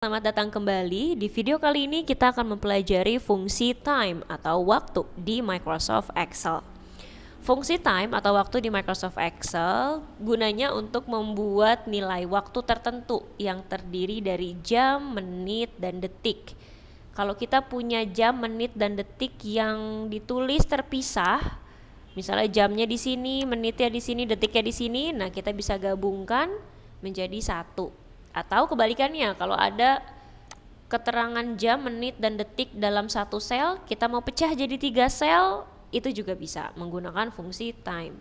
Selamat datang kembali. Di video kali ini kita akan mempelajari fungsi time atau waktu di Microsoft Excel. Fungsi time atau waktu di Microsoft Excel gunanya untuk membuat nilai waktu tertentu yang terdiri dari jam, menit, dan detik. Kalau kita punya jam, menit, dan detik yang ditulis terpisah, misalnya jamnya di sini, menitnya di sini, detiknya di sini, nah kita bisa gabungkan menjadi satu. Atau kebalikannya, kalau ada keterangan jam, menit, dan detik dalam satu sel, kita mau pecah jadi 3 sel, itu juga bisa menggunakan fungsi time.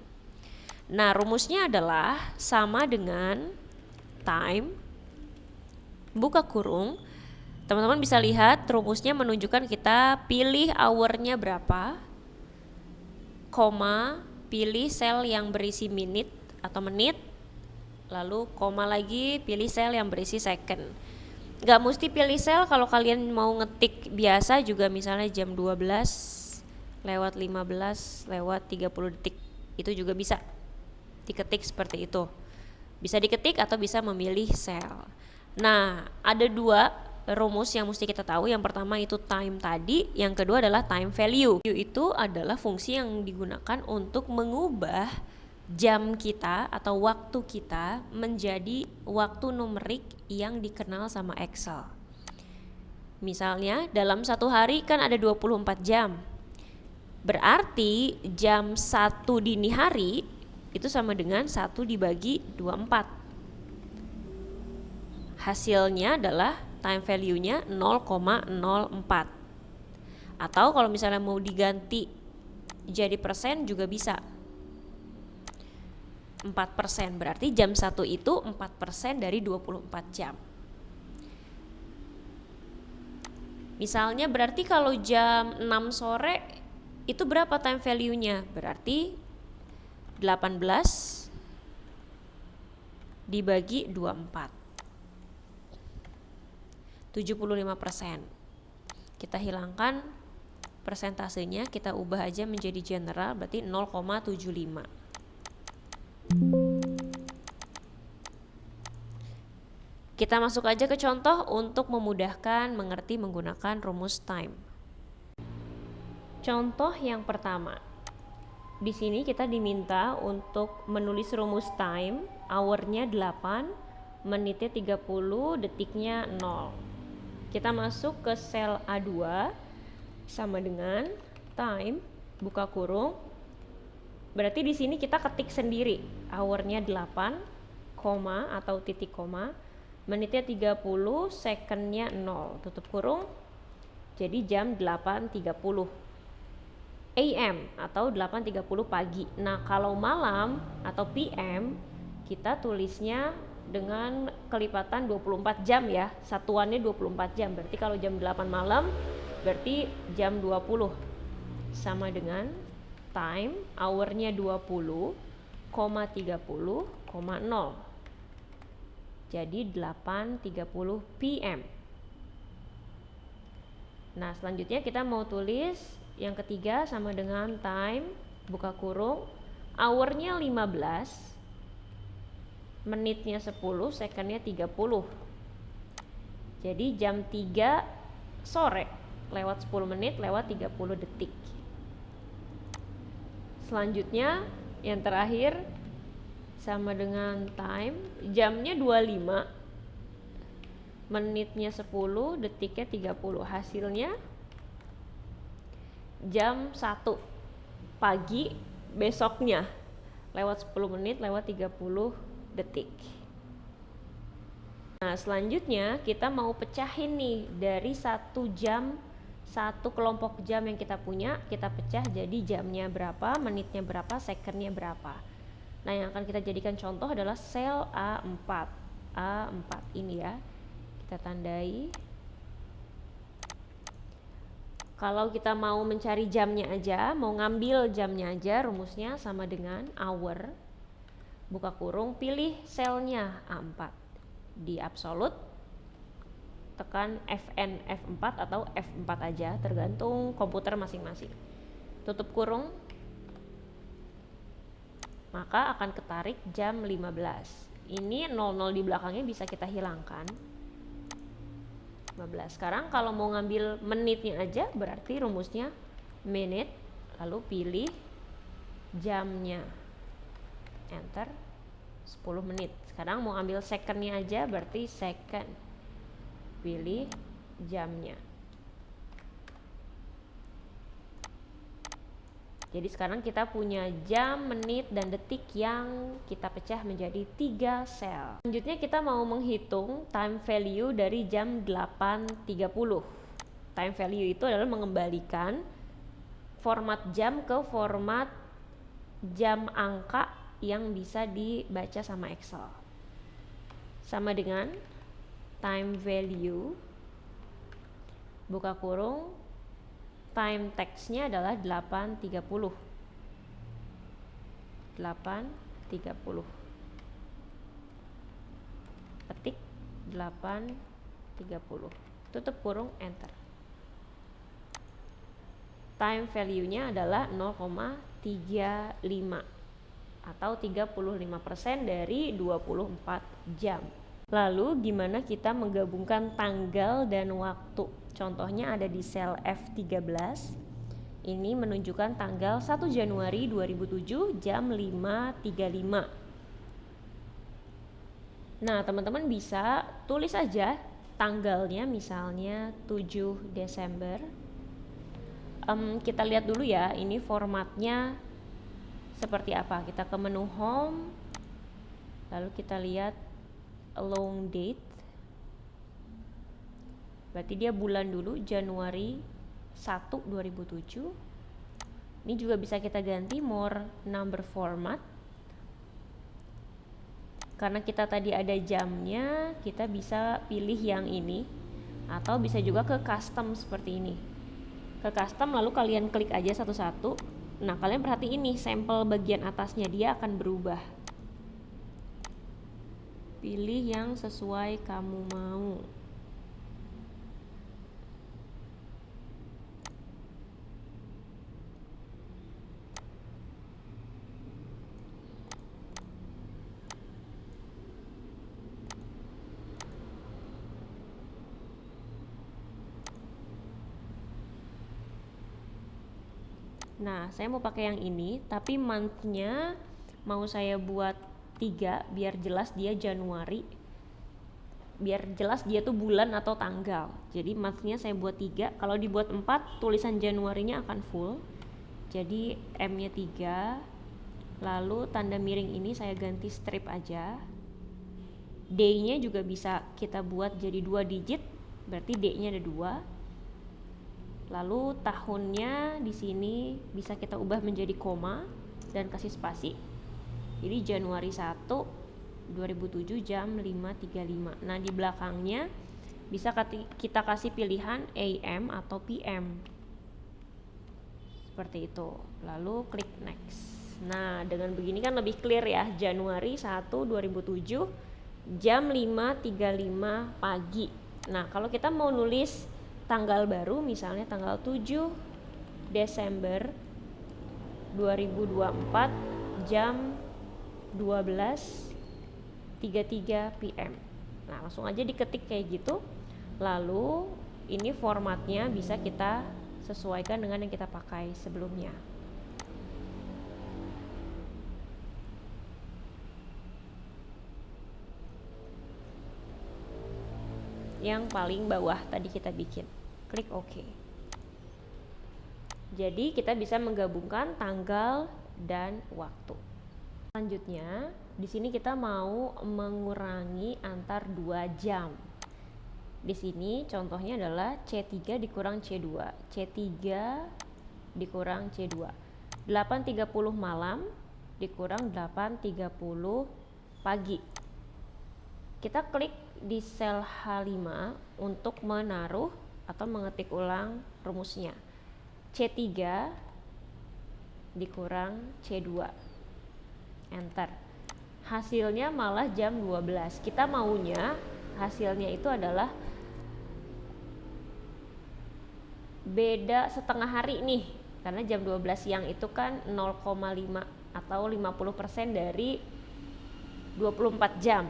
Nah, rumusnya adalah sama dengan time, buka kurung. Teman-teman bisa lihat rumusnya menunjukkan kita pilih hournya berapa, koma, pilih sel yang berisi minute atau menit, lalu koma lagi, pilih sel yang berisi second. Gak mesti pilih sel, kalau kalian mau ngetik biasa juga, misalnya jam 12 lewat 15 lewat 30 detik, itu juga bisa diketik seperti itu. Bisa diketik atau bisa memilih sel. Nah, ada dua rumus yang mesti kita tahu. Yang pertama itu time tadi, yang kedua adalah time value. Itu adalah fungsi yang digunakan untuk mengubah jam kita atau waktu kita menjadi waktu numerik yang dikenal sama Excel. Misalnya dalam satu hari kan ada 24 jam. Berarti jam 1 dini hari itu sama dengan 1 dibagi 24. Hasilnya adalah time value-nya 0,04. Atau kalau misalnya mau diganti jadi persen juga bisa. 4%, berarti jam 1 itu 4% dari 24 jam. Misalnya berarti kalau jam 6 sore itu berapa time value-nya? Berarti 18 dibagi 24. 75%. Kita hilangkan persentasenya, kita ubah aja menjadi general, berarti 0,75. Kita masuk aja ke contoh untuk memudahkan mengerti menggunakan rumus time. Contoh yang pertama. Di sini kita diminta untuk menulis rumus time, hournya 8, menitnya 30, detiknya 0. Kita masuk ke sel A2 sama dengan time, buka kurung. Berarti di sini kita ketik sendiri hournya 8, koma atau titik koma, menitnya 30, secondnya 0, tutup kurung. Jadi jam 8.30 AM atau 8.30 pagi. Nah, kalau malam atau PM kita tulisnya dengan kelipatan 24 jam ya, satuannya 24 jam. Berarti kalau jam 8 malam berarti jam 20 sama dengan time, hournya 20, 30, 0. Jadi 8.30 PM. Nah, selanjutnya kita mau tulis yang ketiga sama dengan time, buka kurung, hournya 15, menitnya 10, secondnya 30. Jadi jam 3 sore lewat 10 menit lewat 30 detik. Selanjutnya yang terakhir sama dengan time, jamnya 25, menitnya 10, detiknya 30. Hasilnya jam 1 pagi besoknya lewat 10 menit lewat 30 detik. Nah, selanjutnya kita mau pecahin nih dari 1 jam, 1 kelompok jam yang kita punya, kita pecah jadi jamnya berapa, menitnya berapa, secondnya berapa. Nah, yang akan kita jadikan contoh adalah sel A4. A4 ini ya. Kita tandai. Kalau kita mau mencari jamnya aja, mau ngambil jamnya aja, rumusnya sama dengan hour, buka kurung, pilih selnya A4. Di absolute, tekan Fn F4 atau F4 aja, tergantung komputer masing-masing. Tutup kurung, maka akan ketarik jam 15. Ini 00 di belakangnya bisa kita hilangkan. 15. Sekarang kalau mau ngambil menitnya aja berarti rumusnya minute, lalu pilih jamnya, enter, 10 menit. Sekarang mau ambil secondnya aja berarti second, pilih jamnya. Jadi sekarang kita punya jam, menit, dan detik yang kita pecah menjadi 3 sel. Selanjutnya kita mau menghitung time value dari jam 8.30. Time value itu adalah mengembalikan format jam ke format jam angka yang bisa dibaca sama Excel. Sama dengan time value, buka kurung, time text-nya adalah 8.30. 8.30. Ketik 8.30. Tutup kurung, enter. Time value-nya adalah 0,35 atau 35% dari 24 jam. Lalu gimana kita menggabungkan tanggal dan waktu? Contohnya ada di sel F13. Ini menunjukkan tanggal 1 Januari 2007 jam 5.35. Nah, teman-teman bisa tulis aja tanggalnya, misalnya 7 Desember. Kita lihat dulu ya, ini formatnya seperti apa. Kita ke menu home, lalu kita lihat long date, berarti dia bulan dulu, Januari 1, 2007. Ini juga bisa kita ganti more number format. Karena kita tadi ada jamnya, kita bisa pilih yang ini, atau bisa juga ke custom seperti ini. Ke custom lalu kalian klik aja satu-satu. Nah, kalian perhatiin nih, sampel bagian atasnya dia akan berubah. Pilih yang sesuai kamu mau. Nah, saya mau pakai yang ini, tapi month-nya mau saya buat 3 biar jelas dia Januari. Biar jelas dia tuh bulan atau tanggal. Jadi month-nya saya buat 3. Kalau dibuat 4, tulisan Januarinya akan full. Jadi M-nya 3. Lalu tanda miring ini saya ganti strip aja. D-nya juga bisa kita buat jadi 2 digit, berarti D-nya ada 2. Lalu tahunnya di sini bisa kita ubah menjadi koma dan kasih spasi. Jadi Januari 1 2007 jam 5.35. Nah, di belakangnya bisa kita kasih pilihan AM atau PM. Seperti itu. Lalu klik next. Nah, dengan begini kan lebih clear ya. Januari 1 2007 jam 5.35 pagi. Nah, kalau kita mau nulis tanggal baru, misalnya tanggal 7 Desember 2024 jam 12.33 PM. Nah, langsung aja diketik kayak gitu. Lalu ini formatnya bisa kita sesuaikan dengan yang kita pakai sebelumnya. Yang paling bawah tadi kita bikin. Klik OK. Jadi kita bisa menggabungkan tanggal dan waktu. Selanjutnya, di sini kita mau mengurangi antar 2 jam. Di sini contohnya adalah C3 dikurang C2. C3 dikurang C2. 8.30 malam dikurang 8.30 pagi. Kita klik di sel H5 untuk menaruh atau mengetik ulang rumusnya. C3 dikurang C2. Enter. Hasilnya malah jam 12. Kita maunya hasilnya itu adalah beda setengah hari nih. Karena jam 12 siang itu kan 0,5 atau 50% dari 24 jam.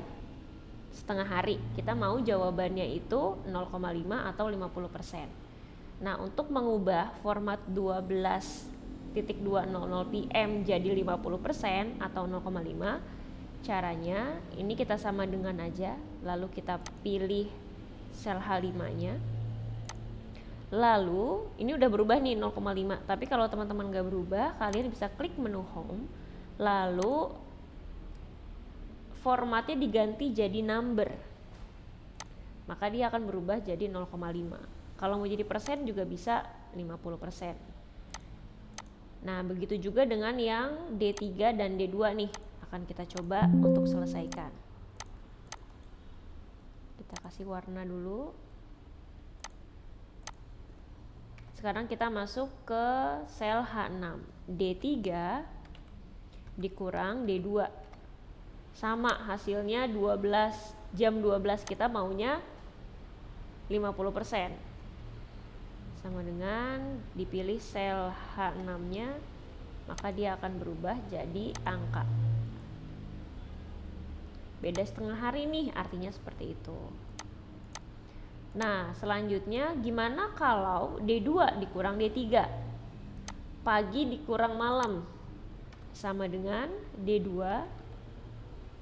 setengah hari. Kita mau jawabannya itu 0,5 atau 50%. Nah, untuk mengubah format 12.200 PM jadi 50% atau 0,5, caranya ini kita sama dengan aja, lalu kita pilih sel H5-nya. Lalu ini udah berubah nih 0,5, tapi kalau teman-teman gak berubah, kalian bisa klik menu home, lalu formatnya diganti jadi number, maka dia akan berubah jadi 0,5. Kalau mau jadi persen juga bisa 50%. Nah, begitu juga dengan yang D3 dan D2 nih, akan kita coba untuk selesaikan. Kita kasih warna dulu. Sekarang kita masuk ke sel H6, D3 dikurang D2. Sama hasilnya 12, jam 12 kita maunya 50%. Sama dengan dipilih sel H6-nya, maka dia akan berubah jadi angka. Beda setengah hari nih, artinya seperti itu. Nah, selanjutnya gimana kalau D2 dikurang D3? Pagi dikurang malam sama dengan D2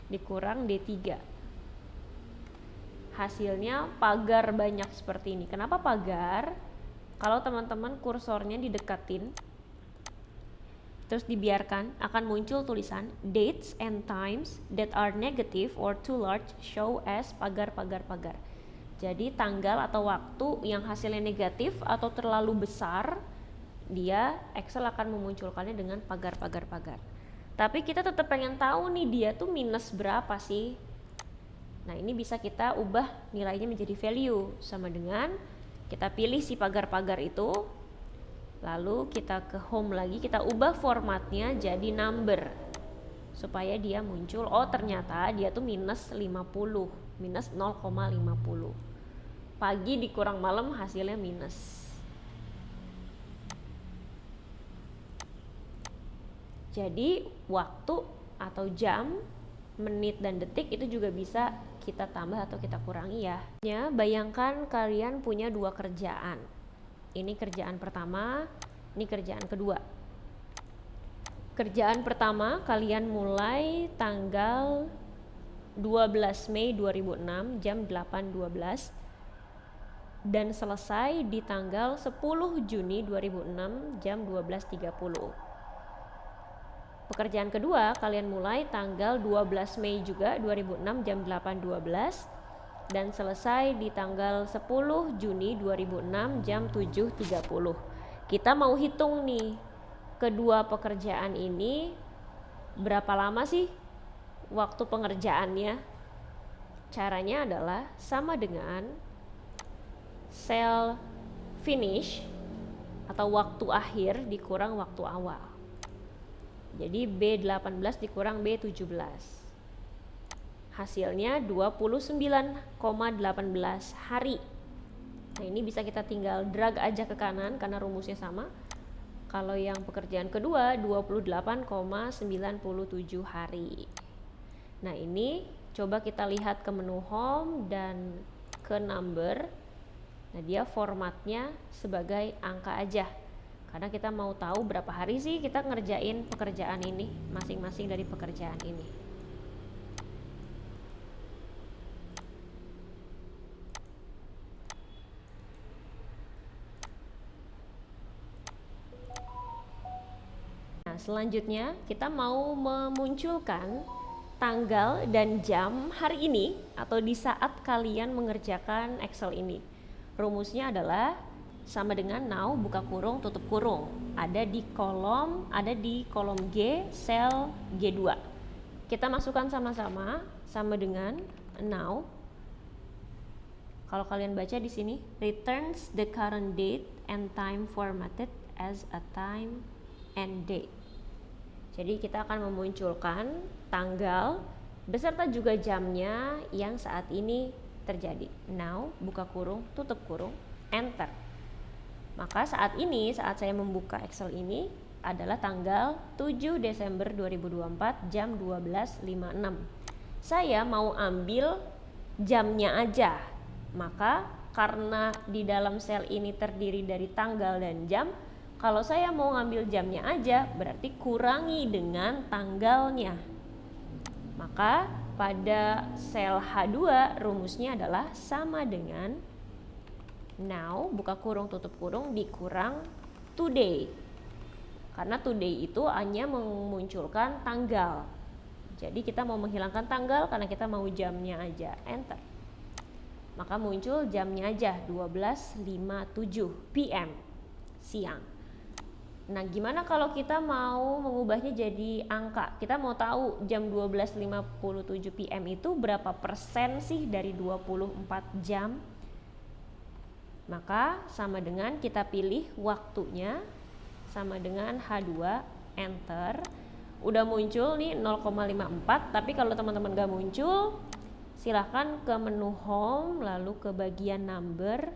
dikurang D3. Hasilnya pagar banyak seperti ini. Kenapa pagar? Kalau teman-teman kursornya didekatin terus dibiarkan, akan muncul tulisan dates and times that are negative or too large show as pagar-pagar-pagar. Jadi tanggal atau waktu yang hasilnya negatif atau terlalu besar, dia Excel akan memunculkannya dengan pagar-pagar-pagar. Tapi kita tetap pengen tahu nih dia tuh minus berapa sih. Nah, ini bisa kita ubah nilainya menjadi value, sama dengan kita pilih si pagar-pagar itu, lalu kita ke home lagi, kita ubah formatnya jadi number supaya dia muncul, oh ternyata dia tuh minus 50, minus 0,50. Pagi dikurang malam hasilnya minus. Jadi waktu atau jam, menit dan detik itu juga bisa kita tambah atau kita kurangi ya. Bayangkan kalian punya dua kerjaan. Ini kerjaan pertama, ini kerjaan kedua. Kerjaan pertama kalian mulai tanggal 12 Mei 2006 jam 8.12 dan selesai di tanggal 10 Juni 2006 jam 12.30. Pekerjaan kedua kalian mulai tanggal 12 Mei juga 2006 jam 8.12 dan selesai di tanggal 10 Juni 2006 jam 7.30. Kita mau hitung nih, kedua pekerjaan ini berapa lama sih waktu pengerjaannya? Caranya adalah sama dengan sel finish atau waktu akhir dikurang waktu awal. Jadi B18 dikurang B17. Hasilnya 29,18 hari. Nah, ini bisa kita tinggal drag aja ke kanan karena rumusnya sama. Kalau yang pekerjaan kedua 28,97 hari. Nah, ini coba kita lihat ke menu home dan ke number. Nah, dia formatnya sebagai angka aja. Karena kita mau tahu berapa hari sih kita ngerjain pekerjaan ini, masing-masing dari pekerjaan ini. Nah, selanjutnya kita mau memunculkan tanggal dan jam hari ini atau di saat kalian mengerjakan Excel ini. Rumusnya adalah sama dengan now buka kurung tutup kurung, ada di kolom G sel G2. Kita masukkan sama-sama, sama dengan now. Kalau kalian baca di sini returns the current date and time formatted as a time and date. Jadi kita akan memunculkan tanggal beserta juga jamnya yang saat ini terjadi. Now buka kurung tutup kurung enter. Maka saat ini, saat saya membuka Excel ini adalah tanggal 7 Desember 2024 jam 12.56. Saya mau ambil jamnya aja. Maka karena di dalam sel ini terdiri dari tanggal dan jam, kalau saya mau ngambil jamnya aja, berarti kurangi dengan tanggalnya. Maka pada sel H2 rumusnya adalah sama dengan now, buka kurung tutup kurung, dikurang today. Karena today itu hanya memunculkan tanggal. Jadi kita mau menghilangkan tanggal karena kita mau jamnya aja. Enter. Maka muncul jamnya aja 12.57 PM siang. Nah, gimana kalau kita mau mengubahnya jadi angka? Kita mau tahu jam 12.57 PM itu berapa persen sih dari 24 jam? Maka sama dengan kita pilih waktunya sama dengan H2, enter. Udah muncul nih 0,54, tapi kalau teman-teman gak muncul, silahkan ke menu home, lalu ke bagian number,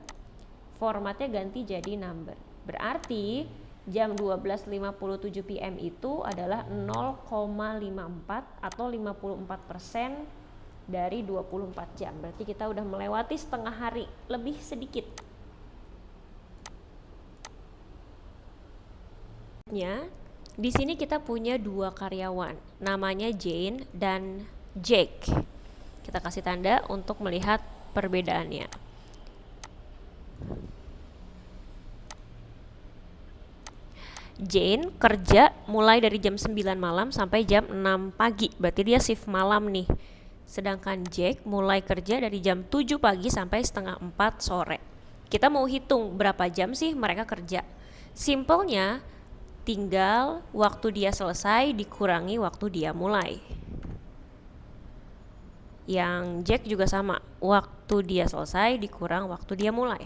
formatnya ganti jadi number. Berarti jam 12.57 PM itu adalah 0,54 atau 54% dari 24 jam. Berarti kita udah melewati setengah hari, lebih sedikit. Di sini kita punya dua karyawan, namanya Jane dan Jake. Kita kasih tanda untuk melihat perbedaannya. Jane kerja mulai dari jam 9 malam sampai jam 6 pagi, berarti dia shift malam nih. Sedangkan Jake mulai kerja dari jam 7 pagi sampai setengah 4 sore. Kita mau hitung berapa jam sih mereka kerja. Simpelnya, tinggal waktu dia selesai dikurangi waktu dia mulai. Yang Jack juga sama, waktu dia selesai dikurang waktu dia mulai.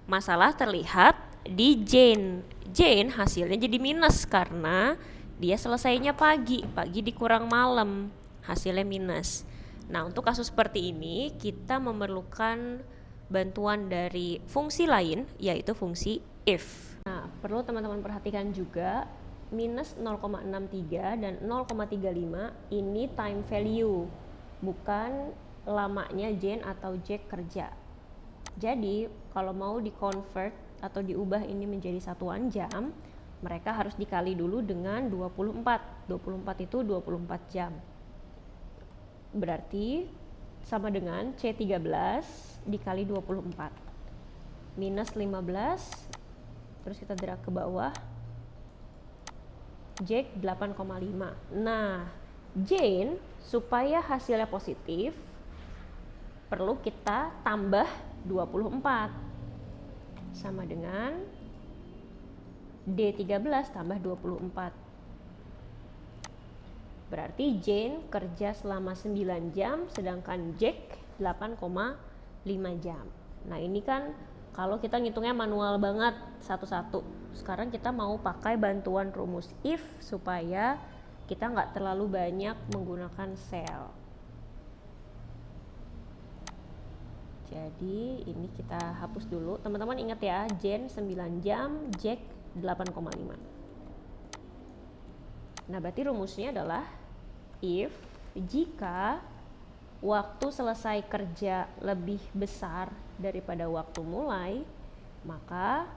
Masalah terlihat di Jane. Jane hasilnya jadi minus karena dia selesainya pagi dikurang malam, hasilnya minus. Nah, untuk kasus seperti ini kita memerlukan bantuan dari fungsi lain, yaitu fungsi if. Nah, perlu teman-teman perhatikan juga minus 0,63 dan 0,35 ini time value, bukan lamanya Jane atau Jack kerja. Jadi kalau mau di-convert atau diubah ini menjadi satuan jam, mereka harus dikali dulu dengan 24. 24 itu 24 jam. Berarti sama dengan C13 dikali 24. Minus 15, terus kita drag ke bawah, Jack 8,5. Nah, Jane supaya hasilnya positif perlu kita tambah 24 sama dengan D13 tambah 24. Berarti Jane kerja selama 9 jam sedangkan Jack 8,5 jam. Nah, ini kan kalau kita ngitungnya manual banget satu-satu. Sekarang kita mau pakai bantuan rumus if supaya kita nggak terlalu banyak menggunakan sel. Jadi ini kita hapus dulu. Teman-teman ingat ya, Jane 9 jam, Jack 8,5. Nah, berarti rumusnya adalah if jika waktu selesai kerja lebih besar daripada waktu mulai, maka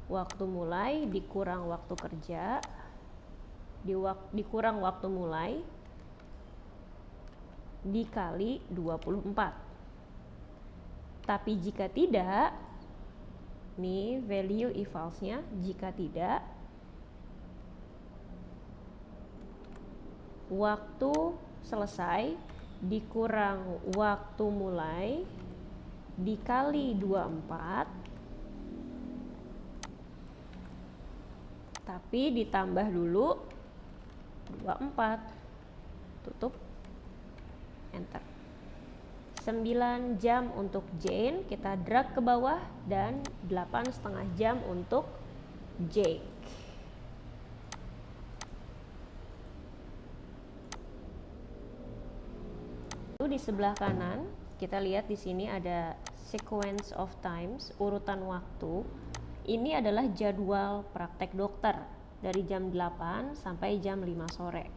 waktu mulai dikurang waktu kerja dikurang waktu mulai dikali 24. Tapi jika tidak, nih value if false-nya, jika tidak, waktu selesai dikurang waktu mulai dikali 24, tapi ditambah dulu 24, tutup, enter. 9 jam untuk Jane, kita drag ke bawah, dan 8,5 jam untuk Jake. Di sebelah kanan kita lihat di sini ada sequence of times, urutan waktu. Ini adalah jadwal praktek dokter dari jam 8 sampai jam 5 sore.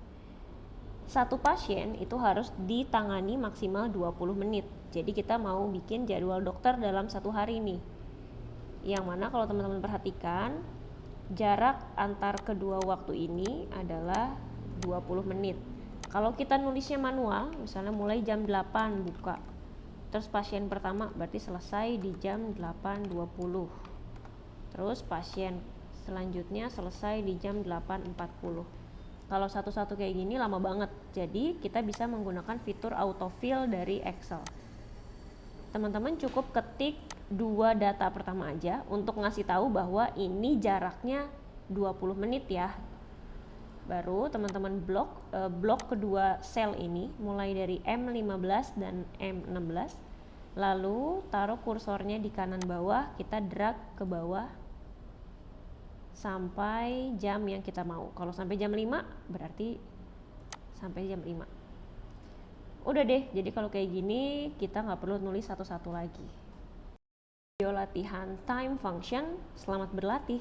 Satu pasien itu harus ditangani maksimal 20 menit. Jadi kita mau bikin jadwal dokter dalam satu hari nih. Yang mana kalau teman-teman perhatikan, jarak antar kedua waktu ini adalah 20 menit. Kalau kita nulisnya manual, misalnya mulai jam 8 buka, terus pasien pertama berarti selesai di jam 8.20. Terus pasien selanjutnya selesai di jam 8.40. Kalau satu-satu kayak gini lama banget. Jadi kita bisa menggunakan fitur autofill dari Excel. Teman-teman cukup ketik dua data pertama aja untuk ngasih tahu bahwa ini jaraknya 20 menit ya. Baru teman-teman blok kedua sel ini mulai dari M15 dan M16. Lalu taruh kursornya di kanan bawah, kita drag ke bawah sampai jam yang kita mau. Kalau sampai jam 5 berarti sampai jam 5. Udah deh, jadi kalau kayak gini kita nggak perlu nulis satu-satu lagi. Video latihan time function, selamat berlatih.